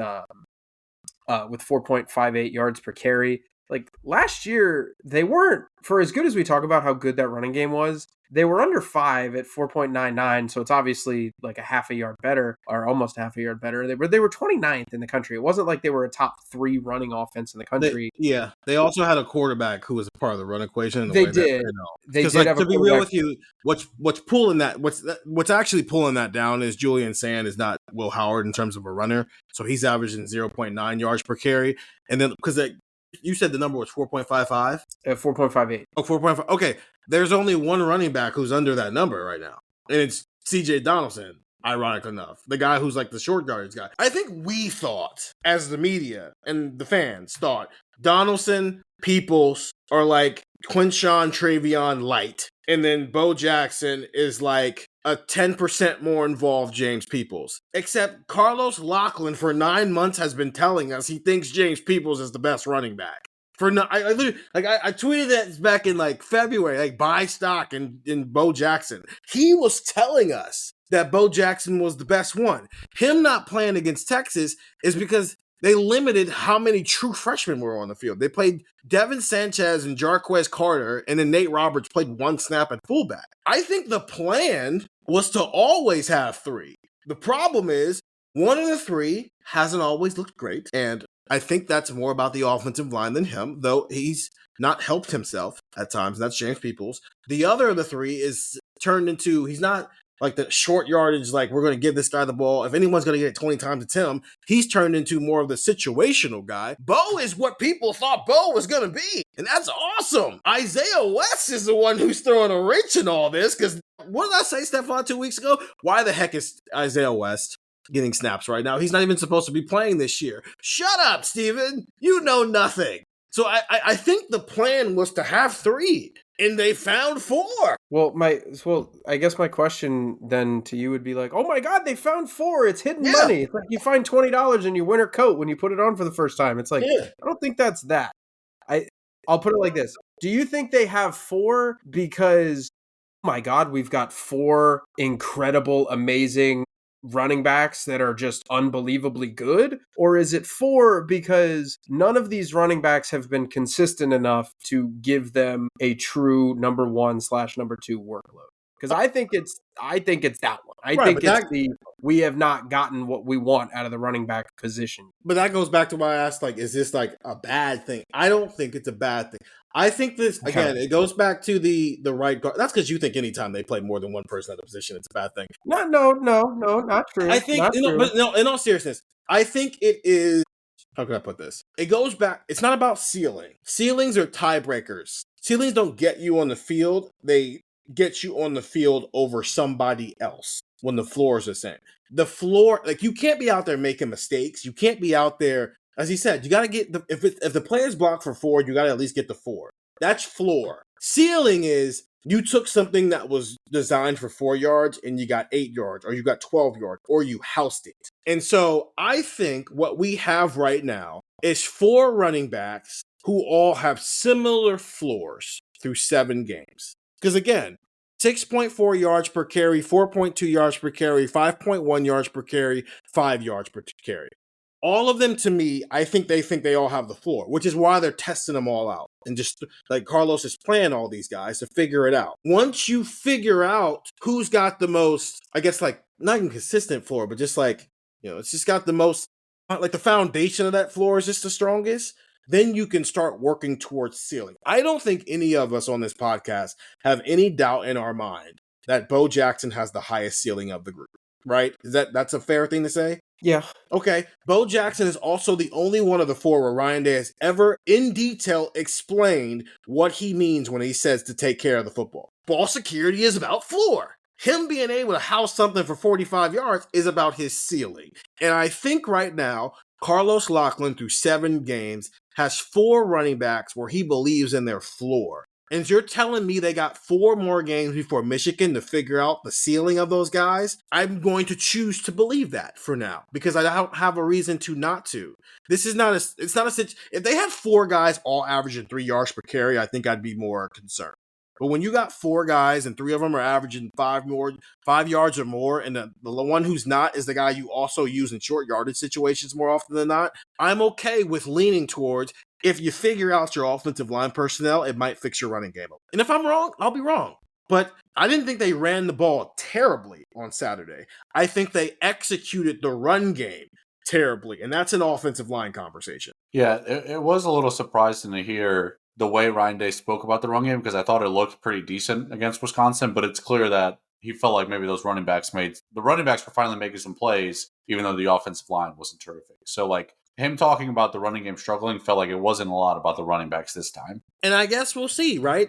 4.58 yards per carry. Like last year, they weren't, for as good as we talk about how good that running game was, they were under 5 at 4.99. So it's obviously like a half a yard better, or almost a half a yard better. They were 29th in the country. It wasn't like they were a top 3 running offense in the country. They also had a quarterback who was a part of the run equation. They did. They did have to be real with you, what's pulling that, what's actually pulling that down is Julian Sand is not Will Howard in terms of a runner. So he's averaging 0.9 yards per carry. And then because you said the number was 4.55? 4.58. Oh, 4.5. Okay. There's only one running back who's under that number right now. And it's C.J. Donaldson, ironic enough. The guy who's like the short yardage guy. I think we thought, as the media and the fans thought, Donaldson, Peoples are like Quinshawn Travion light. And then Bo Jackson is like a 10% more involved James Peoples. Except Carlos Loughlin for 9 months has been telling us he thinks James Peoples is the best running back. I tweeted that back in like February, like buy stock in Bo Jackson. He was telling us that Bo Jackson was the best one. Him not playing against Texas is because they limited how many true freshmen were on the field. They played Devin Sanchez and Jarquez Carter, and then Nate Roberts played 1 snap at fullback. I think the plan was to always have 3. The problem is one of the 3 hasn't always looked great, and I think that's more about the offensive line than him, though he's not helped himself at times. That's James Peoples. The other of the 3 is turned into, he's not like the short yardage, like we're going to give this guy the ball. If anyone's going to get it 20 times, it's him. He's turned into more of the situational guy. Bo is what people thought Bo was going to be, and that's awesome. Isaiah West is the one who's throwing a wrench in all this, because what did I say, Stefan, 2 weeks ago? Why the heck is Isaiah West getting snaps right now? He's not even supposed to be playing this year. Shut up, Steven. You know nothing. So I think the plan was to have 3, and they found 4. Well, I guess my question then to you would be like, oh my God, they found 4. It's hidden money. It's like you find $20 in your winter coat when you put it on for the first time. It's like, I don't think that's that. I'll put it like this. Do you think they have 4 because, oh my God, we've got 4 incredible, amazing running backs that are just unbelievably good? Or is it 4 because none of these running backs have been consistent enough to give them a true number 1/number 2 workload? Because I think it's that one. I think it's we have not gotten what we want out of the running back position. But that goes back to why I asked, like, is this like a bad thing? I don't think it's a bad thing. I think this, again, it goes back to the right guard. That's because you think anytime they play more than one person at the position, it's a bad thing. No, not true. I think, but no, in all seriousness, I think it is, how can I put this? It goes back, it's not about ceiling. Ceilings are tiebreakers. Ceilings don't get you on the field. They get you on the field over somebody else when the floor is the same. The floor, like, you can't be out there making mistakes. You can't be out there, as he said, you got to get, if the player's blocked for 4, you got to at least get the 4. That's floor. Ceiling is, you took something that was designed for 4 yards and you got 8 yards, or you got 12 yards, or you housed it. And so I think what we have right now is 4 running backs who all have similar floors through 7 games. Because again, 6.4 yards per carry, 4.2 yards per carry, 5.1 yards per carry, 5 yards per carry. All of them, to me, I think they all have the floor, which is why they're testing them all out. And just like Carlos is playing all these guys to figure it out. Once you figure out who's got the most, I guess, like, not even consistent floor, but just like, it's just got the most, like, the foundation of that floor is just the strongest, then you can start working towards ceiling. I don't think any of us on this podcast have any doubt in our mind that Bo Jackson has the highest ceiling of the group, right? That's a fair thing to say? Yeah. Okay. Bo Jackson is also the only one of the 4 where Ryan Day has ever in detail explained what he means when he says to take care of the football. Ball security is about floor. Him being able to house something for 45 yards is about his ceiling. And I think right now, Carlos Loughlin, through 7 games, has 4 running backs where he believes in their floor. And you're telling me they got 4 more games before Michigan to figure out the ceiling of those guys? I'm going to choose to believe that for now, because I don't have a reason to not to. This is not if they had 4 guys all averaging 3 yards per carry, I think I'd be more concerned. But when you got 4 guys and 3 of them are averaging 5 yards or more, and the one who's not is the guy you also use in short yardage situations more often than not, I'm okay with leaning towards, if you figure out your offensive line personnel, it might fix your running game. And if I'm wrong, I'll be wrong. But I didn't think they ran the ball terribly on Saturday. I think they executed the run game terribly, and that's an offensive line conversation. Yeah, it was a little surprising to hear the way Ryan Day spoke about the run game, because I thought it looked pretty decent against Wisconsin, but it's clear that he felt like maybe the running backs were finally making some plays, even though the offensive line wasn't terrific. So, like, him talking about the running game struggling felt like it wasn't a lot about the running backs this time. And I guess we'll see, right?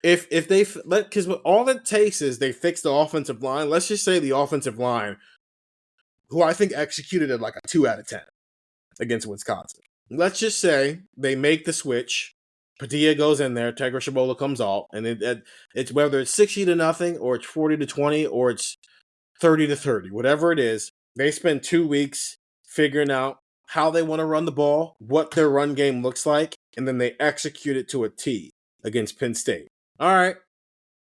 If they, because all it takes is they fix the offensive line. Let's just say the offensive line, who I think executed at like a 2 out of 10 against Wisconsin. Let's just say they make the switch. Padilla goes in there, Tegra Shabola comes out, and it's whether it's 60-0 or it's 40-20 or it's 30-30, whatever it is. They spend 2 weeks figuring out how they want to run the ball, what their run game looks like, and then they execute it to a T against Penn State. All right,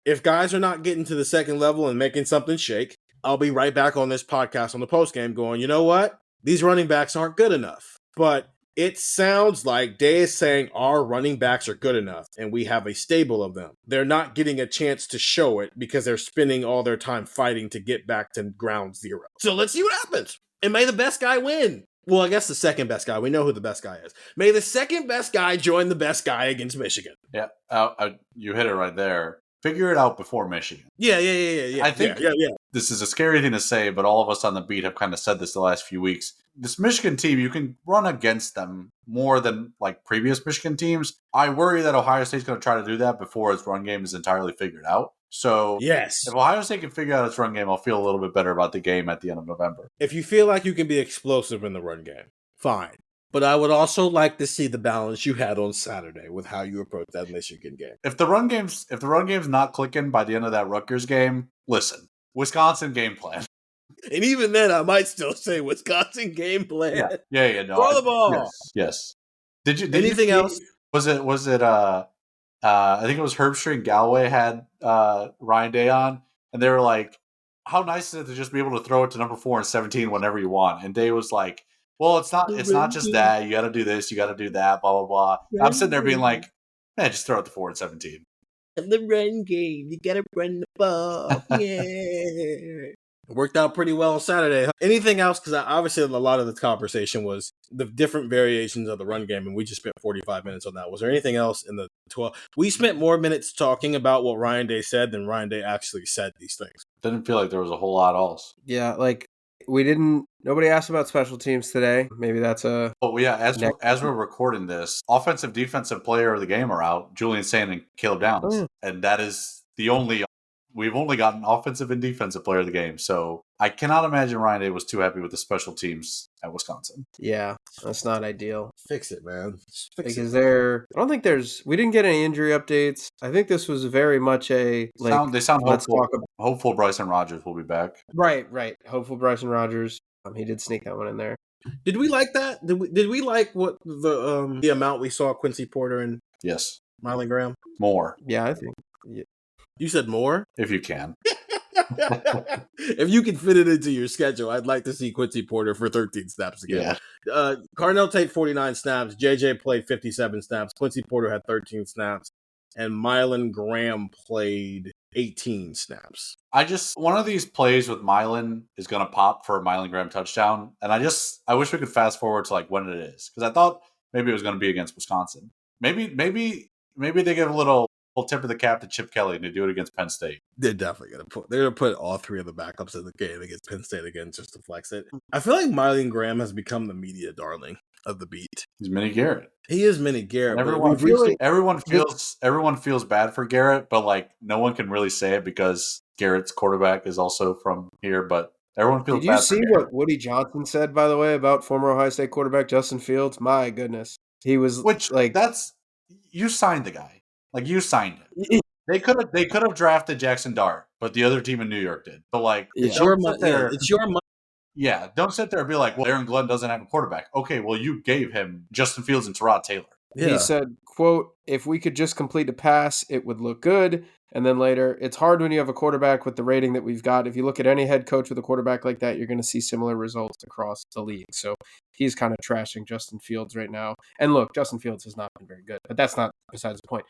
if guys are not getting to the second level and making something shake, I'll be right back on this podcast on the postgame going, you know what? These running backs aren't good enough. But it sounds like Day is saying our running backs are good enough and we have a stable of them. They're not getting a chance to show it because they're spending all their time fighting to get back to ground zero. So let's see what happens. And may the best guy win. Well, I guess the second best guy. We know who the best guy is. May the second best guy join the best guy against Michigan. Yeah, you hit it right there. Figure it out before Michigan. Yeah. I think this is a scary thing to say, but all of us on the beat have kind of said this the last few weeks. This Michigan team, you can run against them more than like previous Michigan teams. I worry that Ohio State's going to try to do that before its run game is entirely figured out. So yes, if Ohio State can figure out its run game, I'll feel a little bit better about the game at the end of November. If you feel like you can be explosive in the run game, fine. But I would also like to see the balance you had on Saturday with how you approach that Michigan game. If the run game's not clicking by the end of that Rutgers game, listen, Wisconsin game plan. And even then, I might still say Wisconsin game plan. Yeah. No, throw the ball. Yes. Did anything else? Was it? I think it was Herbstreit and Galloway had Ryan Day on, and they were like, "How nice is it to just be able to throw it to number 4 and 17 whenever you want?" And Day was like, "Well, it's not just that. You got to do this. You got to do that. Blah blah blah." And I'm sitting there being like, "Man, just throw it to 4 and 17." The run game, you got to run the ball. Yeah. It worked out pretty well on Saturday. Anything else? Because obviously a lot of the conversation was the different variations of the run game, and we just spent 45 minutes on that. Was there anything else in the 12? We spent more minutes talking about what Ryan Day said than Ryan Day actually said these things. Didn't feel like there was a whole lot else. Yeah, like nobody asked about special teams today. Maybe that's a... Oh, yeah, as we're recording this, offensive, defensive player of the game are out, Julian Sand and Caleb Downs. Oh. And that is the only... We've only gotten offensive and defensive player of the game, so I cannot imagine Ryan Day was too happy with the special teams at Wisconsin. Yeah, that's not ideal. Fix it, man. Because I don't think we didn't get any injury updates. I think this was very much they sound hopeful. Hopeful Bryson Rogers will be back. Right. Hopeful Bryson Rogers. He did sneak that one in there. Did we like that? Did we like what the amount we saw Quincy Porter and Mylan Graham? More. Yeah, I think. Yeah. You said more? If you can. If you can fit it into your schedule, I'd like to see Quincy Porter for 13 snaps again. Yeah. Carnell Tate 49 snaps. JJ played 57 snaps. Quincy Porter had 13 snaps. And Mylan Graham played 18 snaps. One of these plays with Mylan is going to pop for a Mylan Graham touchdown. And I wish we could fast forward to like when it is. Because I thought maybe it was going to be against Wisconsin. Maybe they give a little tip of the cap to Chip Kelly to do it against Penn State. They're definitely gonna put all 3 of the backups in the game against Penn State again just to flex it. I feel like Mylan Graham has become the media darling of the beat. He's Mini Garrett. He is Mini Garrett. Everyone feels bad for Garrett, but like no one can really say it because Garrett's quarterback is also from here. But everyone feels bad. Did you see what Woody Johnson said, by the way, about former Ohio State quarterback Justin Fields? My goodness, he was you signed the guy. Like you signed him. They could have drafted Jackson Dart, but the other team in New York did. But like it's your money. It's your money. Yeah, don't sit there and be like, well, Aaron Glenn doesn't have a quarterback. Okay, well, you gave him Justin Fields and Tyrod Taylor. Yeah. He said, quote, "If we could just complete a pass, it would look good." And then later, "It's hard when you have a quarterback with the rating that we've got. If you look at any head coach with a quarterback like that, you're going to see similar results across the league." So he's kind of trashing Justin Fields right now. And look, Justin Fields has not been very good, but that's not besides the point.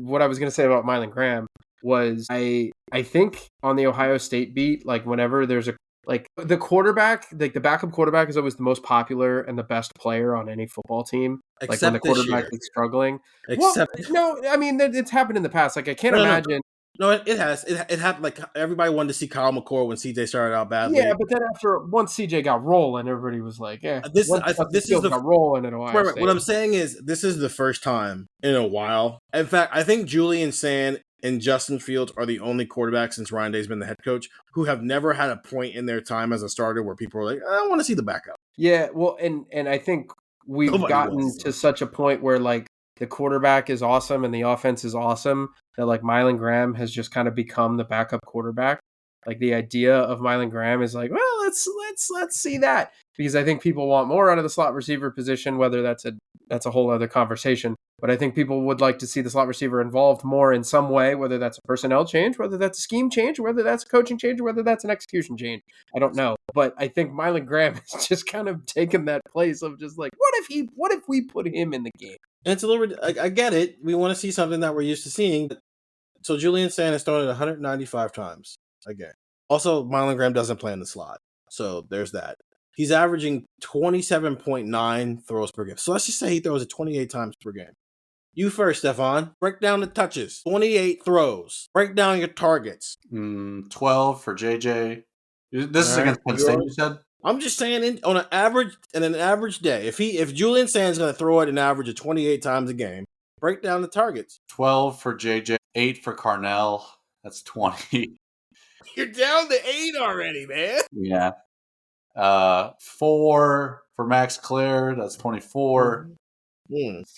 What I was going to say about Mylan Graham was I think on the Ohio State beat, like whenever there's the quarterback, like the backup quarterback is always the most popular and the best player on any football team. Except like when the quarterback is struggling. I mean, it's happened in the past. Like I can't imagine. No, it has. It happened. Like everybody wanted to see Kyle McCord when CJ started out badly. Yeah, but then once CJ got rolling, everybody was like, "Yeah, this is the rolling at Ohio State." What I'm saying is, this is the first time in a while. In fact, I think Julian Sand and Justin Fields are the only quarterbacks since Ryan Day's been the head coach who have never had a point in their time as a starter where people are like, "I want to see the backup." Yeah, well, and I think we've gotten to such a point where like the quarterback is awesome and the offense is awesome that like Mylan Graham has just kind of become the backup quarterback. Like the idea of Mylan Graham is like, well, let's see that, because I think people want more out of the slot receiver position. Whether that's a whole other conversation, but I think people would like to see the slot receiver involved more in some way, whether that's a personnel change, whether that's a scheme change, whether that's a coaching change, or whether that's an execution change. I don't know, but I think Mylan Graham has just kind of taken that place of just like, what if we put him in the game? And it's a little. I get it. We want to see something that we're used to seeing. So Julian Sand has thrown it 195 times. Again. Also, Mylan Graham doesn't play in the slot. So there's that. He's averaging 27.9 throws per game. So let's just say he throws it 28 times per game. You first, Stefan. Break down the touches. 28 throws. Break down your targets. 12 for JJ. This is against Penn State, you said? I'm just saying on an average day, if Julian Sand's going to throw it an average of 28 times a game, break down the targets. 12 for JJ, 8 for Carnell. That's 20. You're down to 8 already, man. Yeah. 4 for Max Clare, that's 24.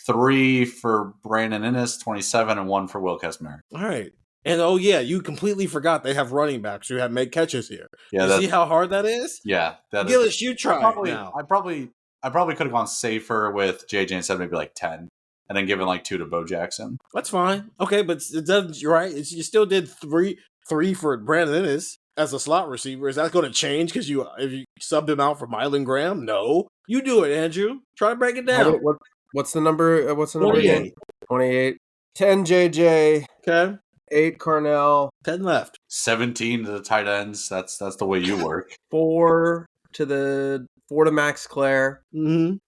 3 for Brandon Innes, 27, and 1 for Will Kessler. All right. And you completely forgot they have running backs who have made catches here. Yeah, you see how hard that is? Yeah, that Gillis, is. you try it now. I probably could have gone safer with JJ and said maybe like 10, and then given like 2 to Bo Jackson. That's fine. Okay, but it doesn't. You're right. You still did three for Brandon Innes as a slot receiver. Is that going to change if you subbed him out for Mylan Graham? No, you do it, Andrew. Try to break it down. What's the number? What's the number 28. again? 28. 10 JJ. Okay. 8 Carnell. 10 left. 17 to the tight ends. That's the way you work. 4 to Max Clare.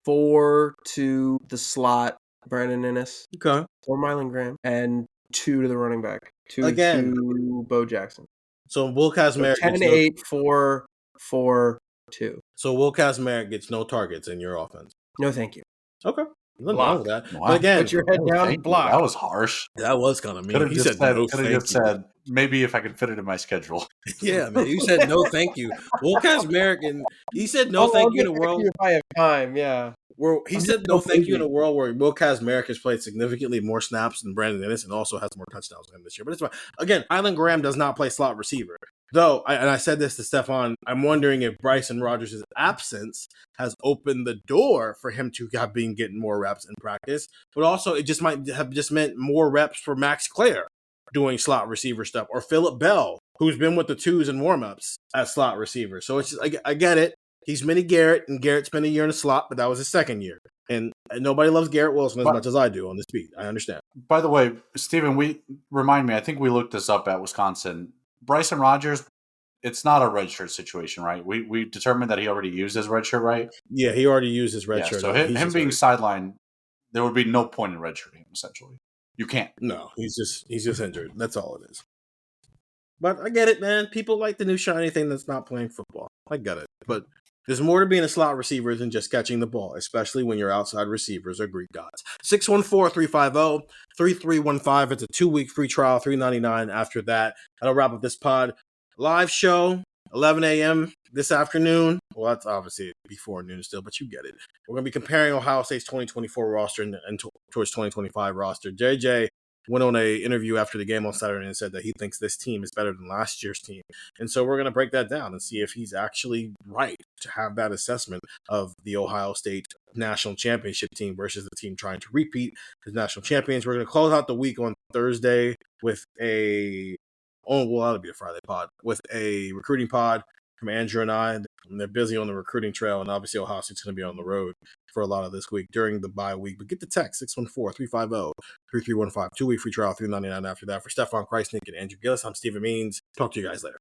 4 to the slot, Brandon Innes. Okay. 4 Mylan Graham. And 2 to the running back. 2 Again. to Bo Jackson. So Will Kazmarek. 10, 8, 4, 4, 2. So Will Kazmarek gets no targets in your offense. No, thank you. Okay. Nothing wrong with that. Wow. But again, put your head down and block. That was harsh. That was kind of mean. Could have just said said maybe if I could fit it in my schedule. Yeah, man. You said no, thank you. Will Kazmarek, and he said no, thank you in a world. If I have time, yeah. He said no, thank you in a world where Will Kazmarek has played significantly more snaps than Brandon Innes and also has more touchdowns than him this year. But it's fine. Again, Mylan Graham does not play slot receiver. Though, I said this to Stefan, I'm wondering if Bryson Rodgers' absence has opened the door for him to have been getting more reps in practice. But also, it just might have just meant more reps for Max Clare doing slot receiver stuff, or Phillip Bell, who's been with the twos and warmups as slot receiver. So it's just, I get it. He's mini Garrett, and Garrett spent a year in the slot, but that was his second year. And nobody loves Garrett Wilson as much as I do on this beat. I understand. By the way, Steven, I think we looked this up at Wisconsin. Bryson Rodgers, it's not a redshirt situation, right? We determined that he already used his redshirt, right? Yeah, he already used his redshirt. So him being sidelined, there would be no point in redshirting him, essentially. You can't. No, he's just injured. That's all it is. But I get it, man. People like the new shiny thing that's not playing football. I get it. But there's more to being a slot receiver than just catching the ball, especially when your outside receivers are Greek gods. 614-350-3315. It's a 2-week free trial, $3.99 after that. That'll wrap up this pod. Live show, 11 a.m. this afternoon. Well, that's obviously before noon still, but you get it. We're going to be comparing Ohio State's 2024 roster and towards 2025 roster. JJ went on an interview after the game on Saturday and said that he thinks this team is better than last year's team. And so we're going to break that down and see if he's actually right to have that assessment of the Ohio State national championship team versus the team trying to repeat as national champions. We're going to close out the week on Thursday with that'll be a Friday pod, with a recruiting pod from Andrew and I. And they're busy on the recruiting trail, and obviously Ohio State's going to be on the road for a lot of this week during the bye week. But get the text, 614-350-3315, 2-week free trial, $3.99 after that. For Stefan Krajisnik and Andrew Gillis, I'm Stephen Means. Talk to you guys later.